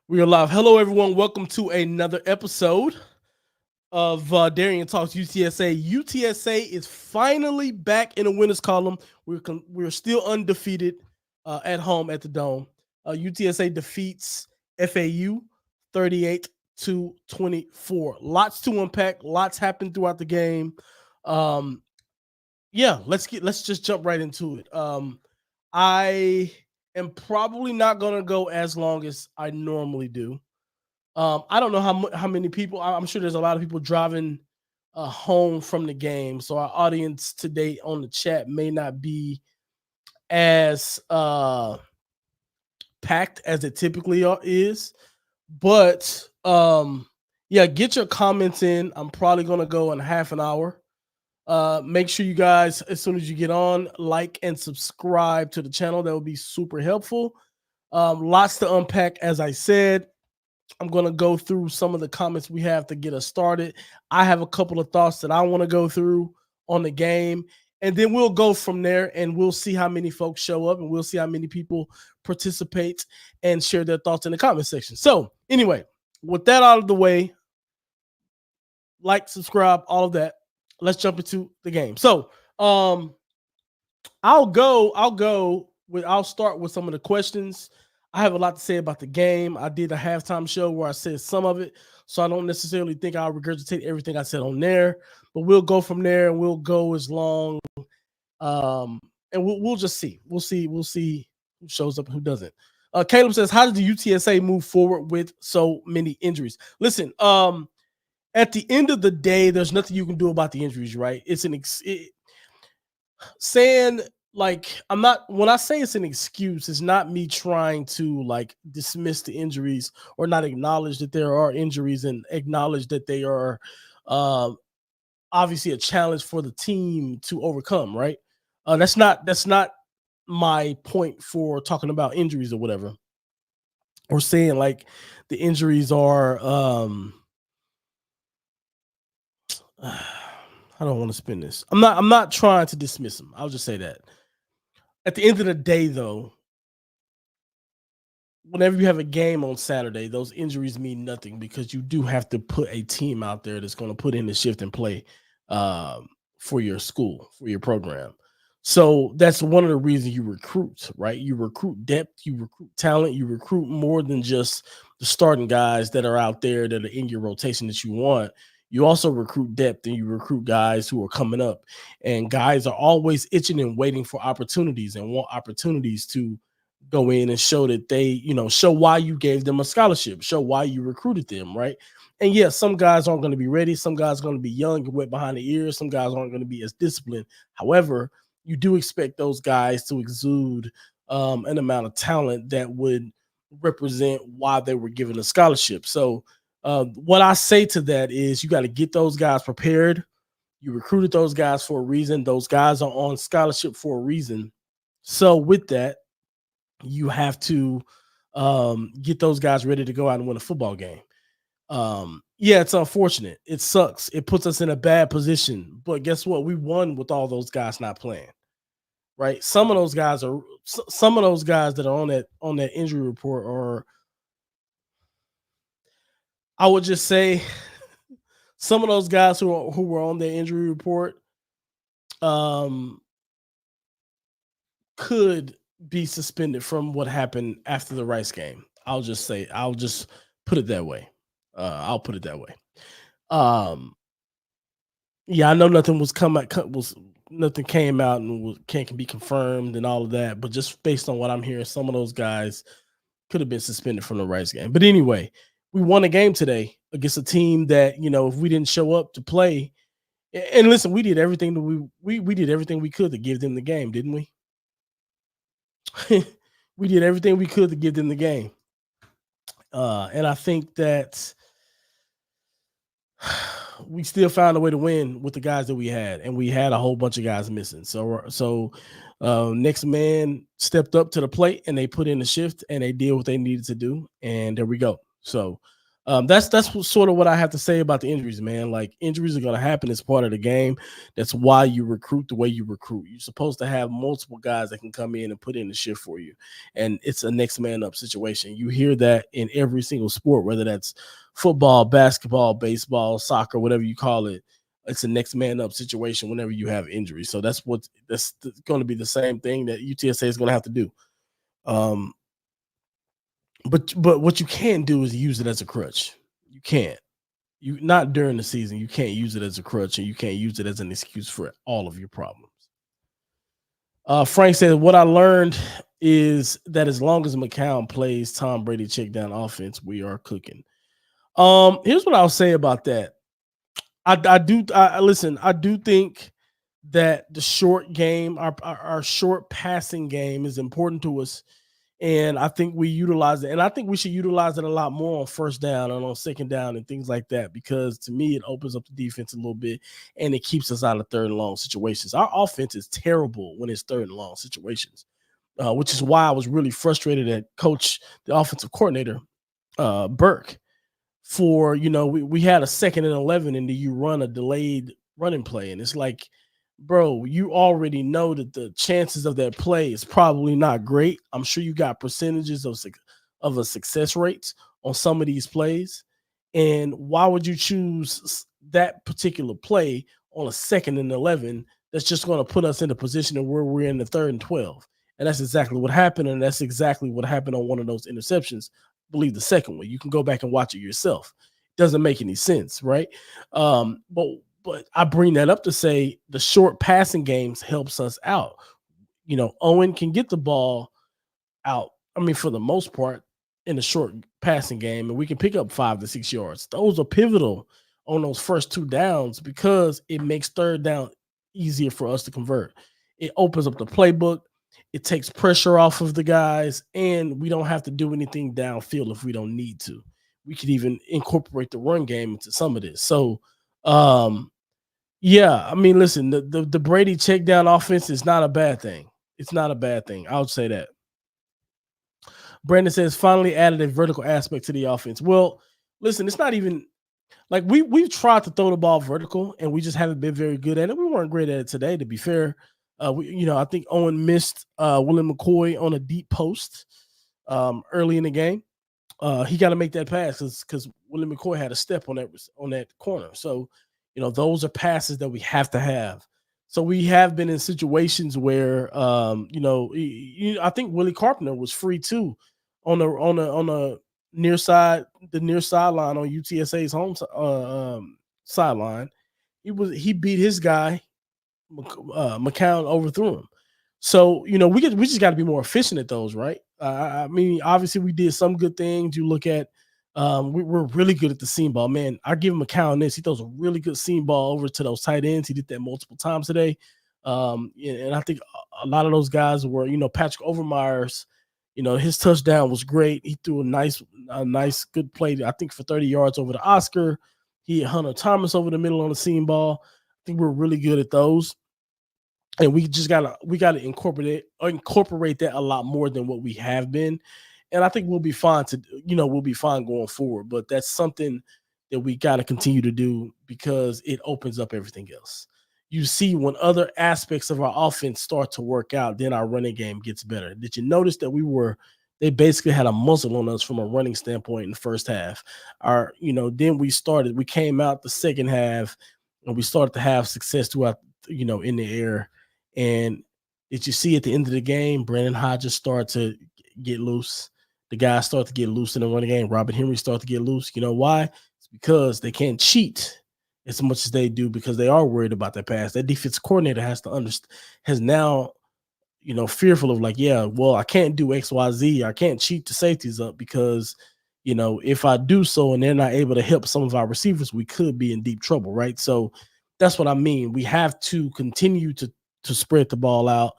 We are live. Hello, everyone. Welcome to another episode of Darian Talks UTSA. UTSA is finally back in the winners column. We're still undefeated at home at the Dome. UTSA defeats FAU 38-24. Lots to unpack. Lots happened throughout the game. Um, yeah, let's just jump right into it. I am probably not gonna go as long as I normally do. I don't know how many people. I'm sure there's a lot of people driving home from the game, so our audience today on the chat may not be as packed as it typically is. But yeah, get your comments in. I'm probably gonna go in half an hour. Make sure you guys, as soon as you get on, like and subscribe to the channel. That would be super helpful. Lots to unpack, as I said. I'm going to go through some of the comments we have to get us started. I have a couple of thoughts that I want to go through on the game, and then we'll go from there and we'll see how many folks show up and we'll see how many people participate and share their thoughts in the comment section. So, anyway, with that out of the way, like, subscribe, all of that. Let's jump into the game. So, I'll start with some of the questions. I have a lot to say about the game. I did a halftime show where I said some of it, so I don't necessarily think I'll regurgitate everything I said on there. But we'll go from there, and we'll go as long, um, and we'll just see. We'll see who shows up and who doesn't. Caleb says, "How did the UTSA move forward with so many injuries?" Listen, at the end of the day, there's nothing you can do about the injuries, right? It's saying, like, I'm not, when I say it's an excuse, it's not me trying to like dismiss the injuries or not acknowledge that there are injuries and acknowledge that they are uh, obviously a challenge for the team to overcome, right? That's not my point for talking about injuries or whatever, or saying like the injuries are I don't want to spin this. I'm not trying to dismiss them. I'll just say that. At the end of the day, though, whenever you have a game on Saturday, those injuries mean nothing because you do have to put a team out there that's going to put in the shift and play for your school, for your program. So that's one of the reasons you recruit, right? You recruit depth, you recruit talent, you recruit more than just the starting guys that are out there that are in your rotation that you want. You also recruit depth and you recruit guys who are coming up. And guys are always itching and waiting for opportunities and want opportunities to go in and show that they, show why you gave them a scholarship, show why you recruited them, right? And yes, some guys aren't going to be ready. Some guys are going to be young and wet behind the ears. Some guys aren't going to be as disciplined. However, you do expect those guys to exude an amount of talent that would represent why they were given a scholarship. So, what I say to that is you got to get those guys prepared. You recruited those guys for a reason. Those guys are on scholarship for a reason. So, with that, you have to get those guys ready to go out and win a football game. Yeah, it's unfortunate. It sucks. It puts us in a bad position. But guess what? We won with all those guys not playing. Right? Some of those guys that are on that injury report are, I would just say, some of those guys who were on their injury report um could be suspended from what happened after the Rice game. I'll just put it that way. I'll put it that way. Um, yeah, I know nothing came out and can't be confirmed and all of that, but just based on what I'm hearing, some of those guys could have been suspended from the Rice game. But anyway, we won a game today against a team that, if we didn't show up to play, and listen, we did everything that we did everything we could to give them the game, didn't we? We did everything we could to give them the game. And I think that we still found a way to win with the guys that we had, and we had a whole bunch of guys missing. So next man stepped up to the plate, and they put in the shift, and they did what they needed to do, and there we go. So Sort of what I have to say about the injuries, man. Like injuries are going to happen as part of the game. That's why you recruit the way you recruit. You're supposed to have multiple guys that can come in and put in the shift for you, and it's a next man up situation. You hear that in every single sport, whether that's football, basketball, baseball, soccer, whatever you call it. It's a next man up situation whenever you have injuries. So that's going to be the same thing that UTSA is going to have to do. Um, but what you can't do is use it as a crutch. You can't. You not during the season. You can't use it as a crutch, and you can't use it as an excuse for all of your problems. Frank said, "What I learned is that as long as McCown plays Tom Brady check down offense, we are cooking." Here's what I'll say about that. I listen. I do think that the short game, our short passing game, is important to us, and I think we utilize it. And I think we should utilize it a lot more on first down and on second down and things like that, because to me, it opens up the defense a little bit and it keeps us out of third and long situations. Our offense is terrible when it's third and long situations, which is why I was really frustrated at the offensive coordinator, Burke, for, we had a 2nd and 11 and you run a delayed running play. And it's like, bro, you already know that the chances of that play is probably not great. I'm sure you got percentages of a success rates on some of these plays. And why would you choose that particular play on a 2nd and 11 that's just going to put us in a position of where we're in the 3rd and 12? And that's exactly what happened. And that's exactly what happened on one of those interceptions. I believe the second one. You can go back and watch it yourself. It doesn't make any sense, right? But I bring that up to say the short passing games helps us out. Owen can get the ball out. I mean, for the most part, in the short passing game, and we can pick up 5 to 6 yards. Those are pivotal on those first 2 downs because it makes third down easier for us to convert. It opens up the playbook. It takes pressure off of the guys, and we don't have to do anything downfield if we don't need to. We could even incorporate the run game into some of this. So, yeah, I mean, listen, the Brady check down offense is not a bad thing. It's not a bad thing. I would say that. Brandon says, finally added a vertical aspect to the offense. Well, listen, it's not even like we've tried to throw the ball vertical and we just haven't been very good at it. We weren't great at it today, to be fair. I think Owen missed William McCoy on a deep post early in the game. He got to make that pass because William McCoy had a step on that corner. So, those are passes that we have to have. So we have been in situations where, I think Willie Carpenter was free too on the near sideline on UTSA's home sideline. He beat his guy. McCown overthrew him. So we just got to be more efficient at those, right? I mean, obviously we did some good things. You look at we're really good at the seam ball, man. I give McCown this. He throws a really good seam ball over to those tight ends. He did that multiple times today, and I think a lot of those guys were, Patrick Overmeyer's. His touchdown was great. He threw a nice, good play. I think for 30 yards over to Oscar. He hit Hunter Thomas over the middle on the seam ball. I think we're really good at those. And we gotta incorporate that a lot more than what we have been. And I think we'll be fine going forward. But that's something that we gotta continue to do because it opens up everything else. You see, when other aspects of our offense start to work out, then our running game gets better. Did you notice that they basically had a muzzle on us from a running standpoint in the first half? Then we came out the second half and we started to have success throughout, in the air. And did you see at the end of the game, Brandon Hodges started to get loose? The guys start to get loose in the running game. Robert Henry started to get loose. You know why? It's because they can't cheat as much as they do because they are worried about that pass. That defense coordinator has now, fearful of like, yeah, well, I can't do X, Y, Z. I can't cheat the safeties up because, if I do so and they're not able to help some of our receivers, we could be in deep trouble, right? So that's what I mean. We have to continue to spread the ball out,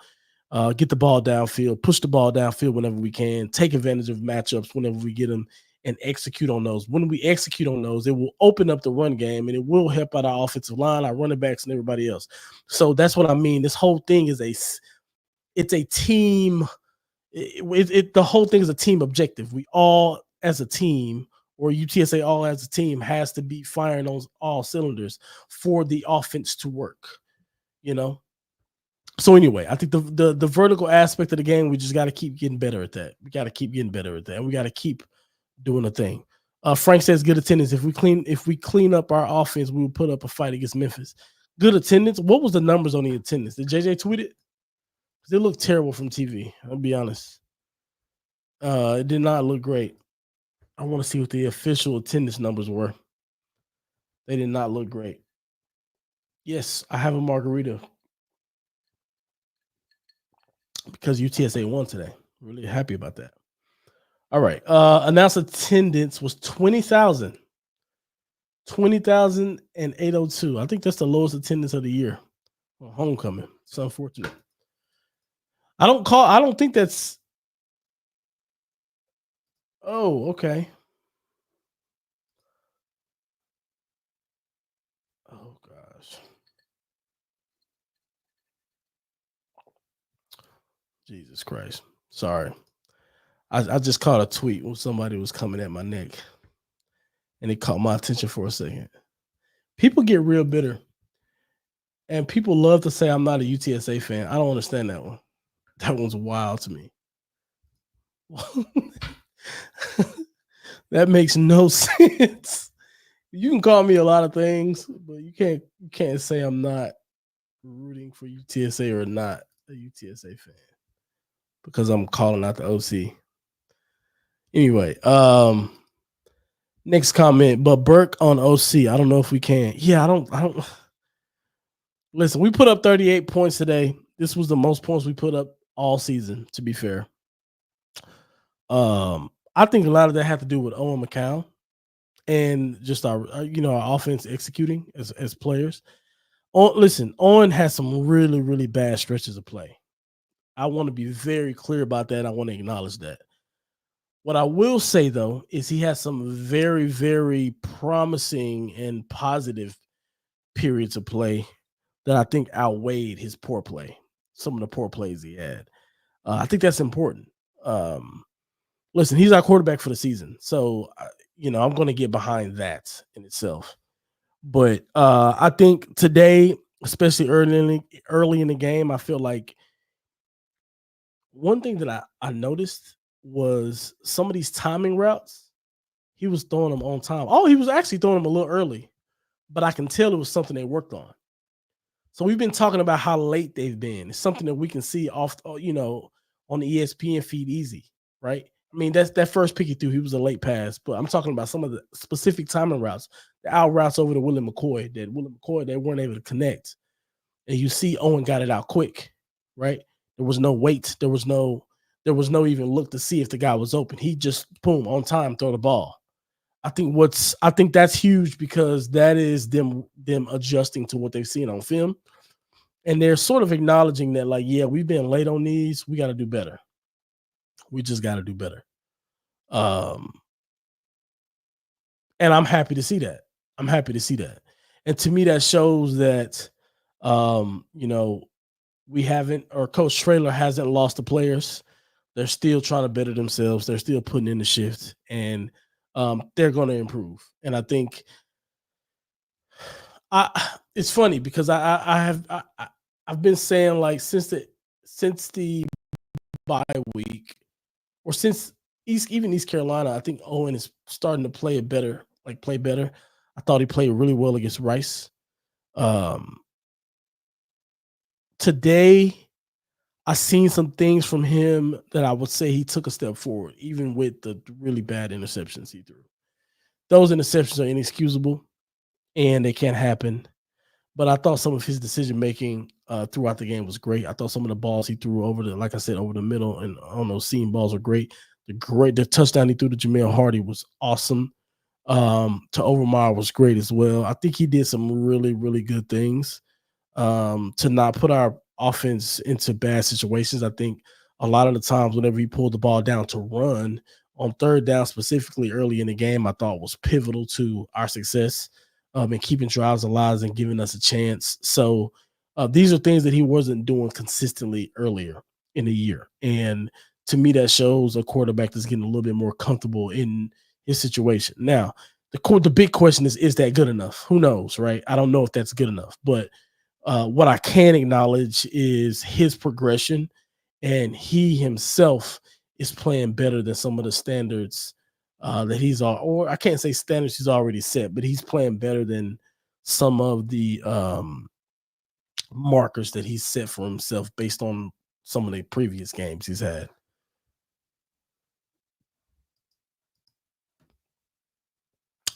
get the ball downfield, push the ball downfield whenever we can, take advantage of matchups whenever we get them, and execute on those. When we execute on those, it will open up the run game, and it will help out our offensive line, our running backs, and everybody else. So that's what I mean. This whole thing is it's a team. The whole thing is a team objective. We all, as a team, or UTSA all as a team has to be firing on all cylinders for the offense to work, you know? So anyway, I think the vertical aspect of the game, we just got to keep getting better at that. We got to keep getting better at that. And we got to keep doing the thing. Frank says good attendance. If we clean up our offense, we will put up a fight against Memphis. Good attendance. What was the numbers on the attendance? Did JJ tweet it? It looked terrible from TV. I'll be honest. It did not look great. I want to see what the official attendance numbers were. They did not look great. Yes, I have a margarita because UTSA won today. Really happy about that. All right. Announced attendance was 20,000. 20,802. I think that's the lowest attendance of the year on homecoming. It's unfortunate. I don't think that's. Oh, okay. Oh gosh. Jesus Christ. Sorry. I just caught a tweet when somebody was coming at my neck and it caught my attention for a second. People get real bitter and people love to say I'm not a UTSA fan. I don't understand that one. That one's wild to me. That makes no sense. You can call me a lot of things, but you can't say I'm not rooting for UTSA or not a UTSA fan because I'm calling out the OC. Anyway, next comment, but Burke on OC. I don't know if we can. Yeah, I don't listen, we put up 38 points today. This was the most points we put up all season, to be fair. I think a lot of that had to do with Owen McCown and just our offense executing as players. Listen, Owen has some really, really bad stretches of play. I want to be very clear about that. I want to acknowledge that. What I will say, though, is he has some very, very promising and positive periods of play that I think outweighed his poor play, some of the poor plays he had. I think that's important. Listen, he's our quarterback for the season. So, I'm going to get behind that in itself. But I think today, especially early in the game, I feel like one thing that I noticed was some of these timing routes, he was throwing them on time. Oh, he was actually throwing them a little early, but I can tell it was something they worked on. So we've been talking about how late they've been. It's something that we can see off, on the ESPN feed easy, right? I mean, that's that first pick he threw. He was a late pass, but I'm talking about some of the specific timing routes, the out routes over to William McCoy they weren't able to connect. And you see Owen got it out quick, right? There was no wait. There was no even look to see if the guy was open. He just boom on time, throw the ball. I think that's huge because that is them adjusting to what they've seen on film. And they're sort of acknowledging that, like, yeah, we've been late on these. We got to do better. We just got to do better. Um, and I'm happy to see that. I'm happy to see that. And to me, that shows that, we haven't, or Coach Traylor hasn't lost the players. They're still trying to better themselves. They're still putting in the shift, and they're going to improve. And I think it's funny because I've been saying, like, since the bye week, or since East Carolina, I think Owen is starting to play better. I thought he played really well against Rice. Today, I seen some things from him that I would say he took a step forward, even with the really bad interceptions he threw. Those interceptions are inexcusable, and they can't happen. But I thought some of his decision making throughout the game was great. I thought some of the balls he threw over the middle and on those seam balls were great. The touchdown he threw to Jamel Hardy was awesome. To Overmar was great as well. I think he did some really, really good things to not put our offense into bad situations. I think a lot of the times whenever he pulled the ball down to run on third down, specifically early in the game, I thought was pivotal to our success and keeping drives alive and giving us a chance. So these are things that he wasn't doing consistently earlier in the year. And to me, that shows a quarterback that's getting a little bit more comfortable in his situation. Now, the big question is that good enough? Who knows, right? I don't know if that's good enough, but what I can acknowledge is his progression, and he himself is playing better than some of the standards that or I can't say standards he's already set, but he's playing better than some of the markers that he's set for himself based on some of the previous games he's had.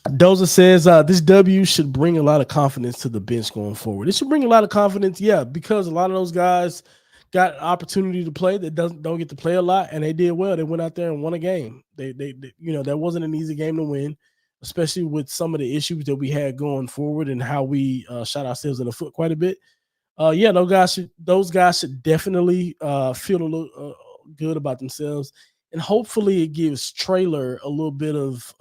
Doza says this W should bring a lot of confidence to the bench going forward. It should bring a lot of confidence, yeah, because a lot of those guys got an opportunity to play that don't get to play a lot, and they did well. They went out there and won a game. They that wasn't an easy game to win, especially with some of the issues that we had going forward and how we shot ourselves in the foot quite a bit. Yeah, those guys should definitely feel a little good about themselves, and hopefully it gives Traylor a little bit of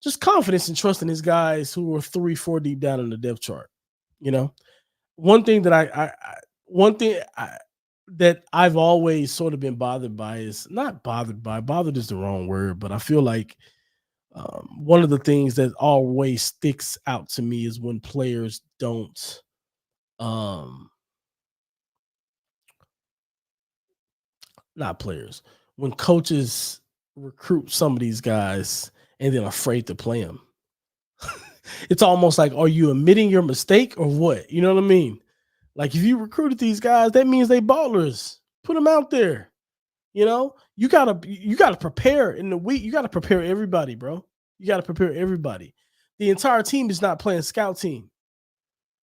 just confidence and trust in his guys who are 3-4 deep down in the depth chart. You know, one thing that that I've always sort of been bothered by is not bothered by. Bothered is the wrong word, but I feel like one of the things that always sticks out to me is when players don't not players, when coaches recruit some of these guys and then afraid to play them. It's almost like, are you admitting your mistake or what? You know what I mean? Like if you recruited these guys, that means they ballers. Put them out there. You know, you gotta prepare in the week. You gotta prepare everybody, bro. You gotta prepare everybody. The entire team is not playing scout team.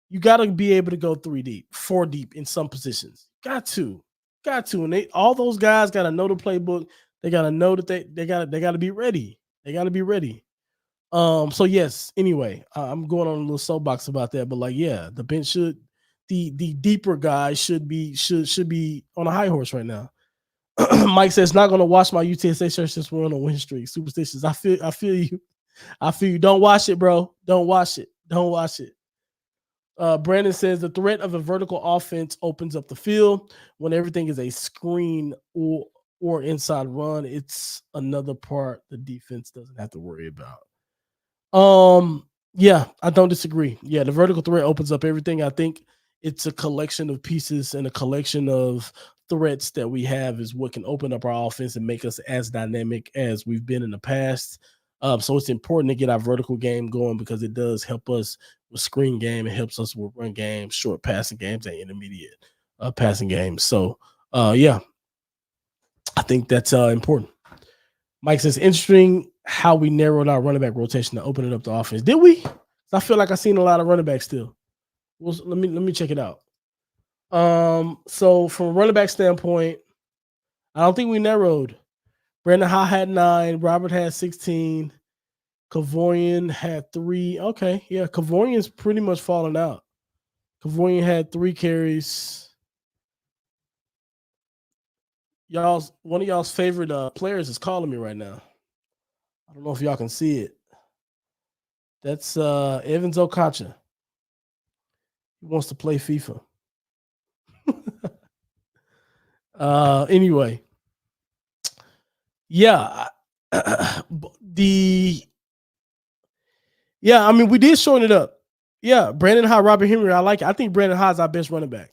You gotta be able to go 3 deep, 4 deep in some positions. Got to. And all those guys gotta know the playbook. They gotta know that they gotta be ready. They gotta be ready. So yes, anyway, I'm going on a little soapbox about that, but like, yeah, the bench the deeper guys should be on a high horse right now. Mike says not gonna watch my UTSA shirt since we're on a win streak. Superstitious. I feel you. I feel you. Don't watch it, bro. Don't watch it. Brandon says the threat of a vertical offense opens up the field when everything is a screen or inside run. It's another part the defense doesn't have to worry about. Yeah, I don't disagree. Yeah, the vertical threat opens up everything. I think it's a collection of pieces and a collection of threats that we have is what can open up our offense and make us as dynamic as we've been in the past. So it's important to get our vertical game going because it does help us with screen game. It helps us with run games, short passing games, and intermediate passing games. So, yeah, I think that's important. Mike says, interesting how we narrowed our running back rotation to open it up the offense. Did we? I feel like I've seen a lot of running backs still. Well, let me check it out. So from a running back standpoint, I don't think we narrowed. Brandon Ha had 9, Robert had 16, Kavorian had 3. Okay, yeah, Kavorian's pretty much fallen out. Kavorian had 3 carries. One of y'all's favorite players is calling me right now. I don't know if y'all can see it. That's Evans Okacha. He wants to play FIFA. Anyway, yeah, I mean, we did shorten it up. Yeah, Brandon Ha, Robert Henry, I like it. I think Brandon Ha is our best running back.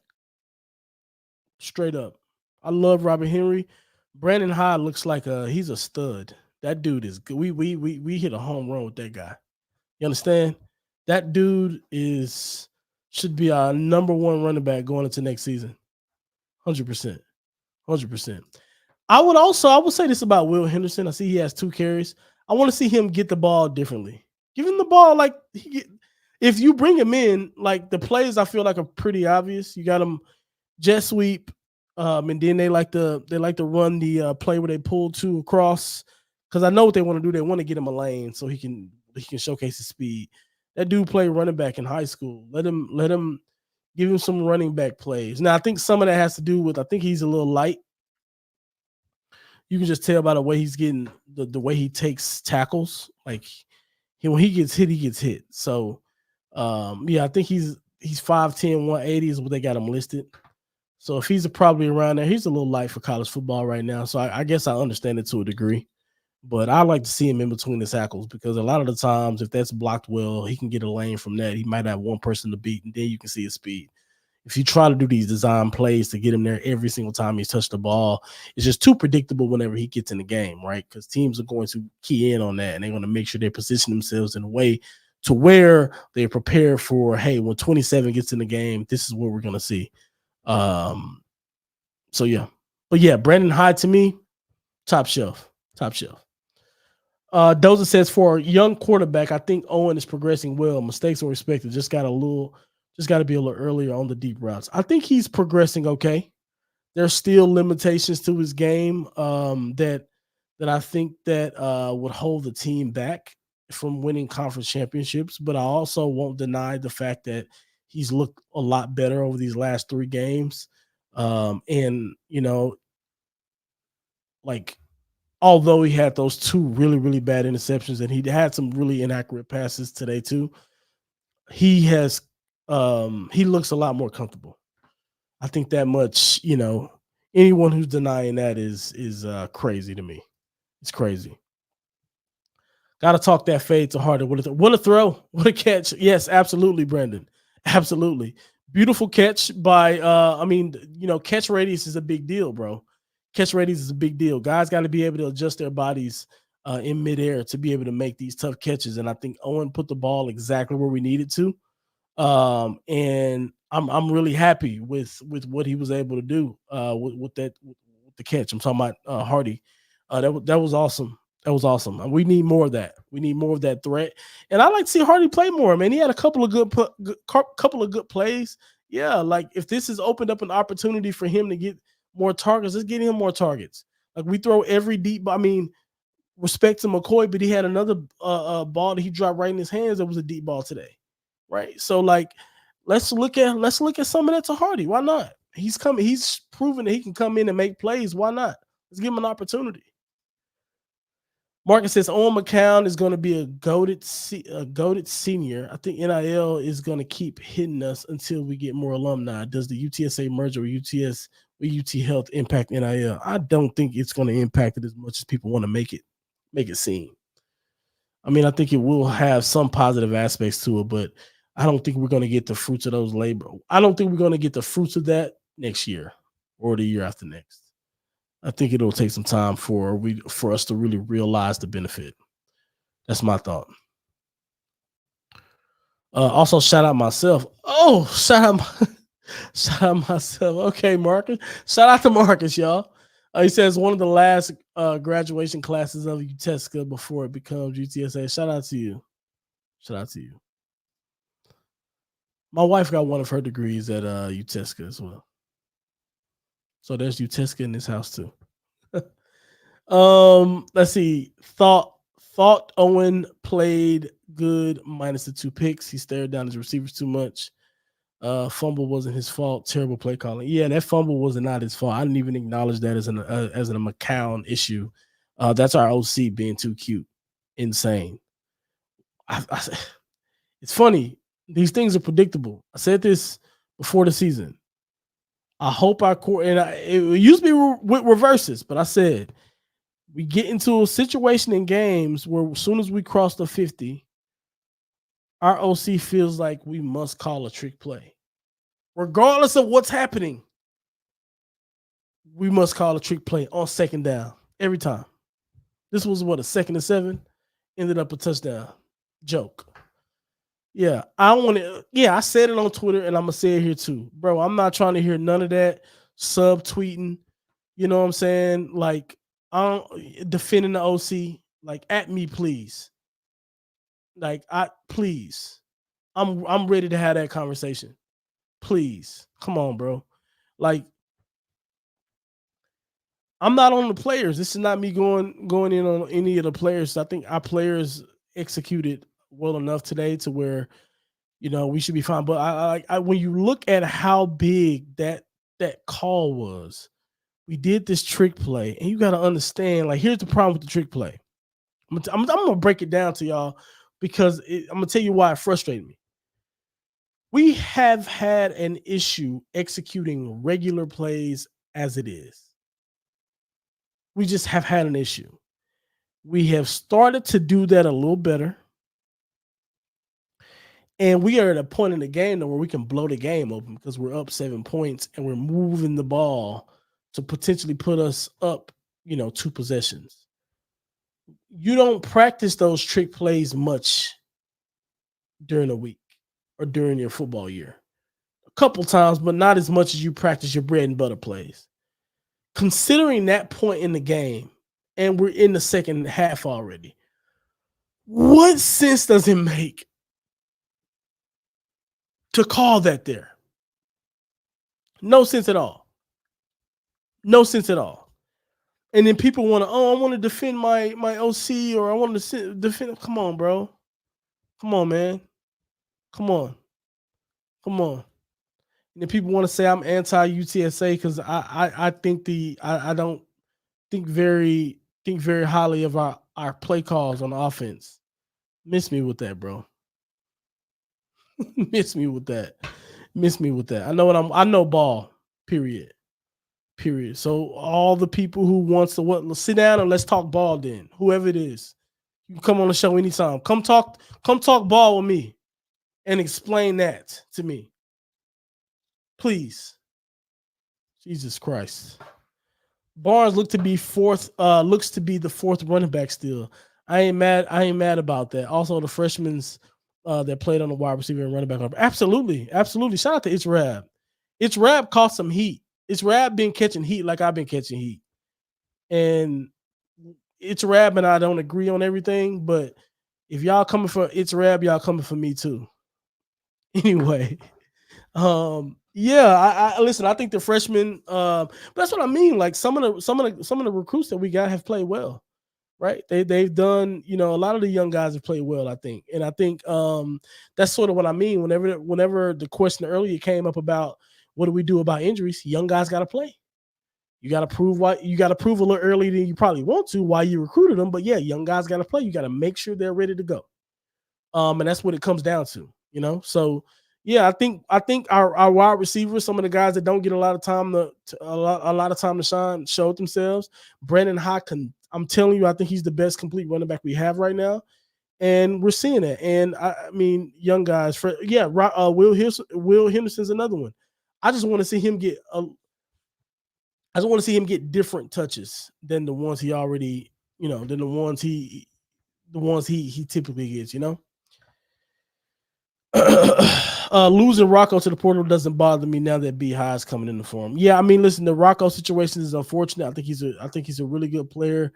Straight up. I love Robert Henry. Brandon Ha looks like he's a stud. That dude is good. We hit a home run with that guy. You understand? That dude should be our number 1 running back going into next season. 100%. 100%. I would say this about Will Henderson. I see he has 2 carries. I want to see him get the ball differently. Give him the ball like if you bring him in, like the plays I feel like are pretty obvious. You got him jet sweep, and then they like to run the play where they pull 2 across because I know what they want to do. They want to get him a lane so he can showcase his speed. That dude played running back in high school. Let him give him some running back plays. Now I think some of that has to do with I think he's a little light. You can just tell by the way he's getting the way he takes tackles. Like when he gets hit, he gets hit. So yeah, I think he's 5'10", 180 is what they got him listed. So if he's probably around there, he's a little light for college football right now. So I guess I understand it to a degree. But I like to see him in between the tackles because a lot of the times, if that's blocked well, he can get a lane from that. He might have one person to beat, and then you can see his speed. If you try to do these design plays to get him there every single time he's touched the ball, it's just too predictable whenever he gets in the game, right? Because teams are going to key in on that and they're going to make sure they position themselves in a way to where they're prepared for, hey, when 27 gets in the game, this is what we're going to see. Um, so yeah. But yeah, Brandon Hyde to me, top shelf. Top shelf. Doza says for a young quarterback, I think Owen is progressing well. Mistakes are respected. Just got to be a little earlier on the deep routes. I think he's progressing okay. There's still limitations to his game that I think that would hold the team back from winning conference championships. But I also won't deny the fact that he's looked a lot better over these last 3 games. And like although he had those 2 really, really bad interceptions and he had some really inaccurate passes today too, he has he looks a lot more comfortable. I think that much, anyone who's denying that is crazy to me. It's crazy. Got to talk that fade to Harden. What a throw. What a catch. Yes, absolutely, Brandon. Absolutely. Beautiful catch by catch radius is a big deal, bro. Catch radius is a big deal. Guys got to be able to adjust their bodies in midair to be able to make these tough catches. And I think Owen put the ball exactly where we needed to. And I'm really happy with what he was able to do with the catch. I'm talking about Hardy. That was awesome. That was awesome. And we need more of that. We need more of that threat. And I like to see Hardy play more. Man, he had a couple of good plays. Yeah, like if this has opened up an opportunity for him to get more targets, let's get him more targets. Like we throw every deep. I mean, respect to McCoy, but he had another ball that he dropped right in his hands. That was a deep ball today, right? So like, let's look at some of that to Hardy. Why not? He's coming. He's proven that he can come in and make plays. Why not? Let's give him an opportunity. Marcus says Owen McCown is going to be a goated senior. I think NIL is going to keep hitting us until we get more alumni. Does the UTSA merger with UT Health impact NIL? I don't think it's going to impact it as much as people want to make it seem. I mean, I think it will have some positive aspects to it, but I don't think we're going to get the fruits of those labor. I don't think we're going to get the fruits of that next year or the year after next. I think it'll take some time for us to really realize the benefit. That's my thought. Also, shout out myself. Oh, shout out myself. Okay, Marcus. Shout out to Marcus, y'all. He says one of the last graduation classes of UTSA before it becomes UTSA. Shout out to you. Shout out to you. My wife got one of her degrees at UTSA as well. So there's UTSA in this house too. Let's see. Thought Owen played good minus the 2 picks. He stared down his receivers too much. Fumble wasn't his fault. Terrible play calling. Yeah, that fumble was not his fault. I didn't even acknowledge that as a McCown issue. That's our OC being too cute. Insane. It's funny. These things are predictable. I said this before the season. I hope it used to be with reverses, but I said we get into a situation in games where as soon as we cross the 50, our OC feels like we must call a trick play. Regardless of what's happening, we must call a trick play on second down every time. This was a 2nd and 7, ended up a touchdown. Joke. Yeah, I said it on Twitter and I'm gonna say it here too. Bro, I'm not trying to hear none of that subtweeting. You know what I'm saying? Like, I don't defending the OC. Like, at me, please. Like, please. I'm ready to have that conversation. Please. Come on, bro. Like, I'm not on the players. This is not me going in on any of the players. I think our players executed well enough today to where we should be fine. But I when you look at how big that call was, we did this trick play, and you got to understand. Like, here's the problem with the trick play. I'm gonna break it down to y'all because I'm gonna tell you why it frustrated me. We have had an issue executing regular plays as it is. We just have had an issue. We have started to do that a little better. And we are at a point in the game though where we can blow the game open because we're up 7 points and we're moving the ball to potentially put us up, 2 possessions. You don't practice those trick plays much during a week or during your football year. A couple times, but not as much as you practice your bread and butter plays. Considering that point in the game, and we're in the second half already, what sense does it make to call that there? No sense at all. No sense at all. And then people want to, I want to defend my OC or I want to defend. Come on, bro. Come on, man. Come on. Come on. And then people want to say I'm anti UTSA because I think I don't think very highly of our play calls on offense. Miss me with that, bro. Miss me with that. Miss me with that. I know ball. Period. Period. So all the people who wants to sit down and let's talk ball then. Whoever it is. You can come on the show anytime. Come talk ball with me and explain that to me. Please. Jesus Christ. Barnes looks to be the fourth running back still. I ain't mad about that. Also, the freshmen that played on the wide receiver and running back. Absolutely. Shout out to It's Rab. It's Rab caught some heat. It's Rab been catching heat like I've been catching heat. And It's Rab and I don't agree on everything, but if y'all coming for It's Rab, y'all coming for me too. Anyway, yeah, I listen. I think the freshmen, but that's what I mean. Like some of the recruits that we got have played well, right? They've done, a lot of the young guys have played well. I think that's sort of what I mean. Whenever the question earlier came up about what do we do about injuries, young guys got to play. You got to prove a little earlier than you probably want to why you recruited them. But yeah, young guys got to play. You got to make sure they're ready to go. And that's what it comes down to, So yeah, I think our wide receivers, some of the guys that don't get a lot of time to shine, showed themselves. Brandon Hawk, I'm telling you, I think he's the best complete running back we have right now, and we're seeing it. And I mean, young guys, Will Henderson's another one. I just want to see him get different touches than the ones he already, than the ones he typically gets, Losing Rocco to the portal doesn't bother me now that B High is coming in the form. Yeah, I mean, listen, the Rocco situation is unfortunate. I think he's a really good player.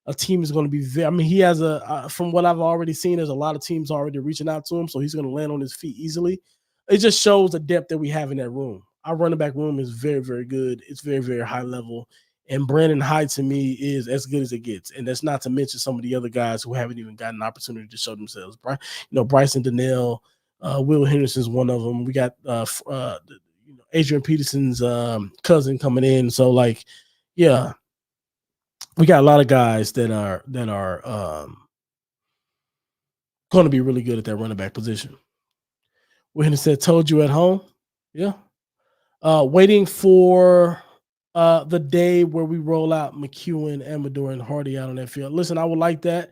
A team is going to be he has from what I've already seen, there's a lot of teams already reaching out to him, so he's going to land on his feet easily. It just shows the depth that we have in that room. Our running back room is very, very good. It's very, very high level. And Brandon Hyde, to me, is as good as it gets. And that's not to mention some of the other guys who haven't even gotten an opportunity to show themselves. Bryson Donnell, Will Henderson's one of them. We got Adrian Peterson's cousin coming in. So, yeah, we got a lot of guys that are going to be really good at that running back position. Will Henderson told you at home. Yeah. Waiting for the day where we roll out McEwen, Amador, and Hardy out on that field. Listen, I would like that.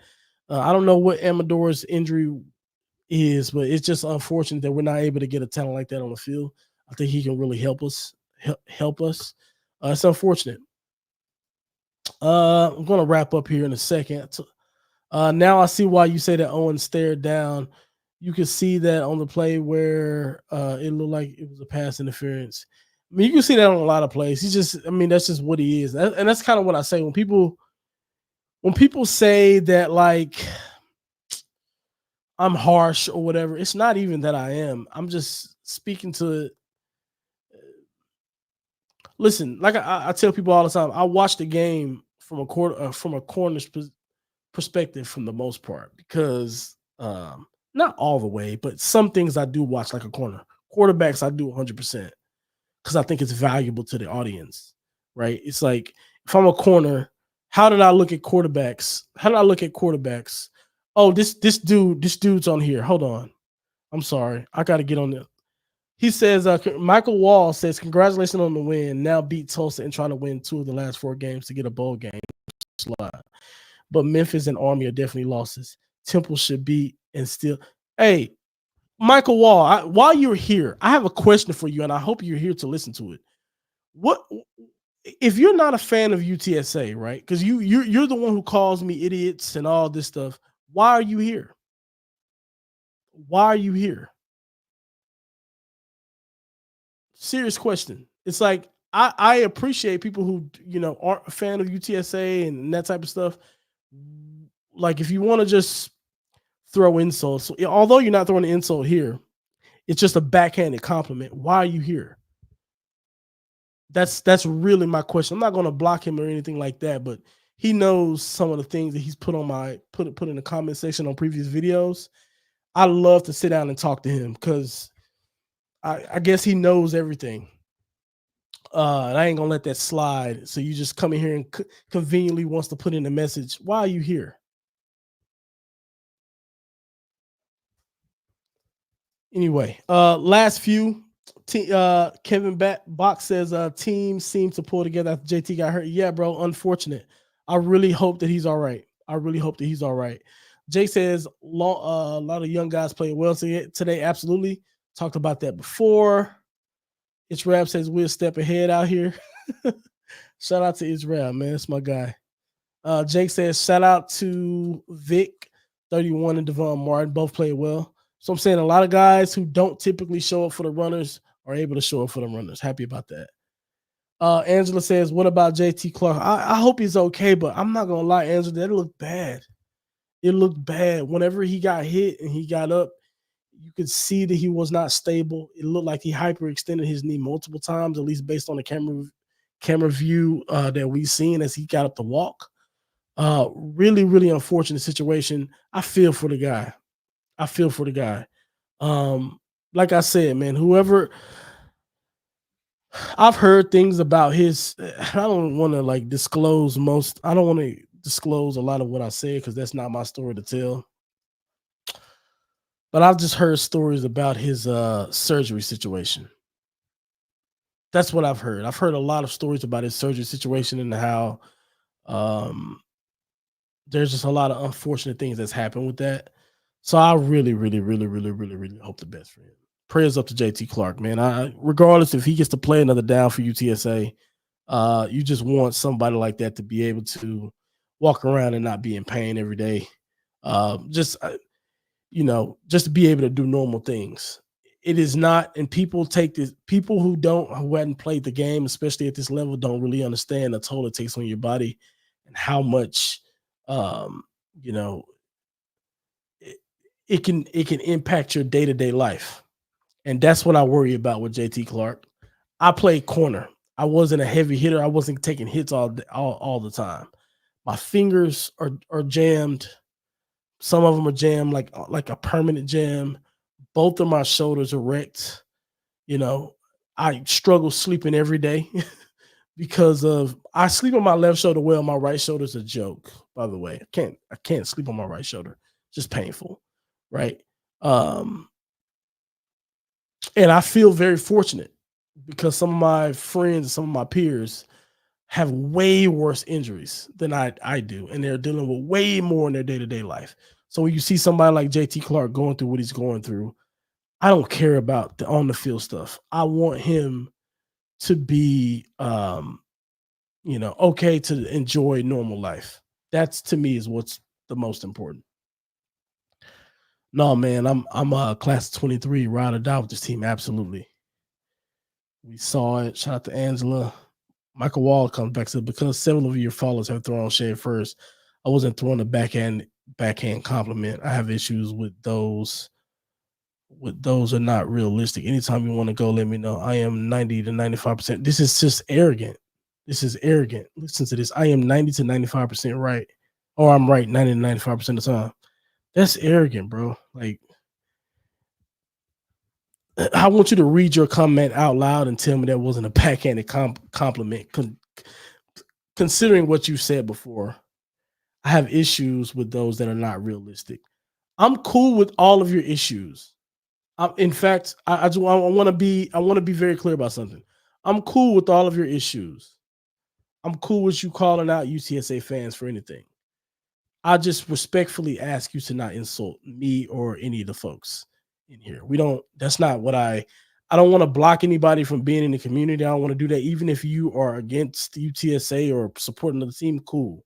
I don't know what Amador's injury is, but it's just unfortunate that we're not able to get a talent like that on the field. I think he can really help us. It's unfortunate. I'm going to wrap up here in a second. Now I see why you say that Owen stared down. You can see that on the play where it looked like it was a pass interference. I mean, you can see that on a lot of plays. That's just what he is. And that's kind of what I say when people say that, like, I'm harsh or whatever. It's not even that I am. I'm just speaking to listen, like I tell people all the time, I watch the game from a corner's perspective for the most part, because not all the way, but some things I do watch like a corner. Quarterbacks I do 100% because I think it's valuable to the audience, right? It's like if I'm a corner, how did I look at quarterbacks? Oh, this dude's on here. Hold on. I'm sorry. I got to get on there. He says, Michael Wall says, congratulations on the win. Now beat Tulsa and try to win 2 of the last 4 games to get a bowl game slot. but Memphis and Army are definitely losses. Temple should be and still. Hey, Michael Wall, while you're here, I have a question for you, and I hope you're here to listen to it. What if you're not a fan of UTSA, right? Because you're the one who calls me idiots and all this stuff. Why are you here? Why are you here? Serious question. It's like I appreciate people who aren't a fan of UTSA and that type of stuff. Like if you want to just throw insults, although you're not throwing an insult here, it's just a backhanded compliment. Why are you here? That's really my question. I'm not going to block him or anything like that, but he knows some of the things that he's put on my put in the comment section on previous videos. I love to sit down and talk to him because I guess he knows everything. And I ain't gonna let that slide. So you just come in here and conveniently wants to put in a message. Why are you here? Anyway, last few. Kevin Box says teams seem to pull together after JT got hurt. Yeah, bro. Unfortunate. I really hope that he's all right. I really hope that he's all right. Jay says a lot of young guys played well today. Absolutely. Talked about that before. Israel says we're a step ahead out here. Shout out to Israel, man. That's my guy. Jake says shout out to Vic, 31, and Devon Martin. Both played well. So I'm saying a lot of guys who don't typically show up for the runners are able to show up for the runners. Happy about that. Angela says, what about JT Clark? I hope he's okay, but I'm not going to lie, Angela, that looked bad. It looked bad. Whenever he got hit and he got up, you could see that he was not stable. It looked like he hyperextended his knee multiple times, at least based on the camera view that we've seen as he got up to walk. Really, really unfortunate situation. I feel for the guy. Like I said, man, whoever I've heard things about his, I don't want to disclose I don't want to disclose a lot of what I said because that's not my story to tell. But I've just heard stories about his surgery situation. That's what I've heard. I've heard a lot of stories about his surgery situation and how there's just a lot of unfortunate things that's happened with that. So I really, really, really, really, really, really hope the best for him. Prayers up to JT Clark, man. Regardless if he gets to play another down for UTSA, you just want somebody like that to be able to walk around and not be in pain every day. Just to be able to do normal things. It is not, and people who hadn't played the game, especially at this level, don't really understand the toll it takes on your body and how much, it can impact your day-to-day life. And that's what I worry about with JT Clark. I played corner. I wasn't a heavy hitter. I wasn't taking hits all the time. My fingers are jammed. Some of them are jammed like a permanent jam. Both of my shoulders are wrecked. I struggle sleeping every day because I sleep on my left shoulder well. My right shoulder's a joke, by the way. I can't sleep on my right shoulder. Just painful, right? And I feel very fortunate because some of my friends, some of my peers have way worse injuries than I do, and they're dealing with way more in their day-to-day life. So when you see somebody like JT Clark going through what he's going through, I don't care about the on the field stuff. I want him to be okay to enjoy normal life. That's, to me, is what's the most important. No, man, I'm class of 23, ride or die with this team. Absolutely. We saw it. Shout out to Angela. Michael Wall comes back to because several of your followers have thrown shade first. I wasn't throwing a backhand compliment. I have issues with those. Those are not realistic. Anytime you want to go, let me know. I am 90 to 95%. This is just arrogant. This is arrogant. Listen to this. I am 90 to 95% right. Or I'm right 90 to 95% of the time. That's arrogant, bro. Like, I want you to read your comment out loud and tell me that wasn't a backhanded compliment. Considering what you said before, I have issues with those that are not realistic. I'm cool with all of your issues. In fact, I want to be very clear about something. I'm cool with all of your issues. I'm cool with you calling out UTSA fans for anything. I just respectfully ask you to not insult me or any of the folks in here. We don't. That's not what I don't want to block anybody from being in the community. I don't want to do that. Even if you are against UTSA or supporting the team, cool.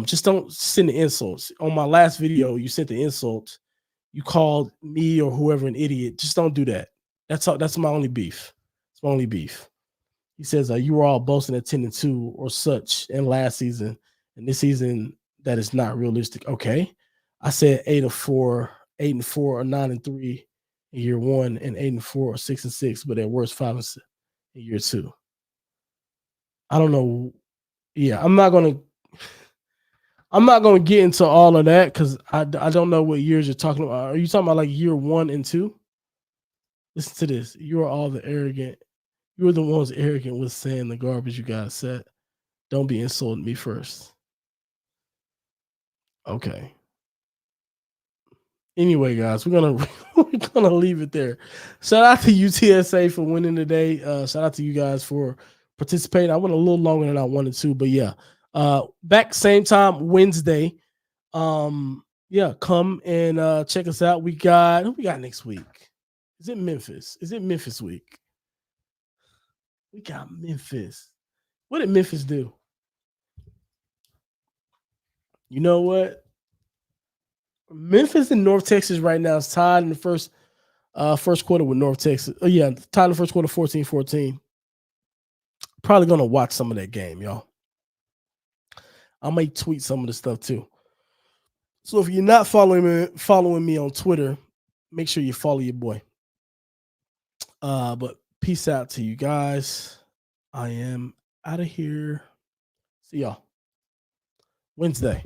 Just don't send the insults. On my last video, you sent the insults. You called me or whoever an idiot. Just don't do that. That's all. That's my only beef. It's my only beef. He says you were all boasting at 10-2 or such in last season, and this season that is not realistic. Okay, I said 8-4, 8-4, or 9-3 in year one, and 8-4 or 6-6, but at worst 5-6 in year two. I don't know. Yeah, I'm not gonna get into all of that because I don't know what years you're talking about. Are you talking about like year 1 and 2? Listen to this. You are all the arrogant. You are the ones arrogant with saying the garbage you guys said. Don't be insulting me first. Okay. Anyway, guys, we're gonna we're gonna leave it there. Shout out to UTSA for winning today. Shout out to you guys for participating. I went a little longer than I wanted to, but yeah. Back same time Wednesday. Yeah, come and check us out. Who we got next week? Is it Memphis? Is it Memphis week? We got Memphis. What did Memphis do? You know what? Memphis and North Texas right now is tied in the first quarter with North Texas. Oh, yeah, tied in the first quarter 14-14. Probably gonna watch some of that game, y'all. I might tweet some of the stuff too. So if you're not following me on Twitter, make sure you follow your boy. But peace out to you guys. I am out of here. See y'all Wednesday.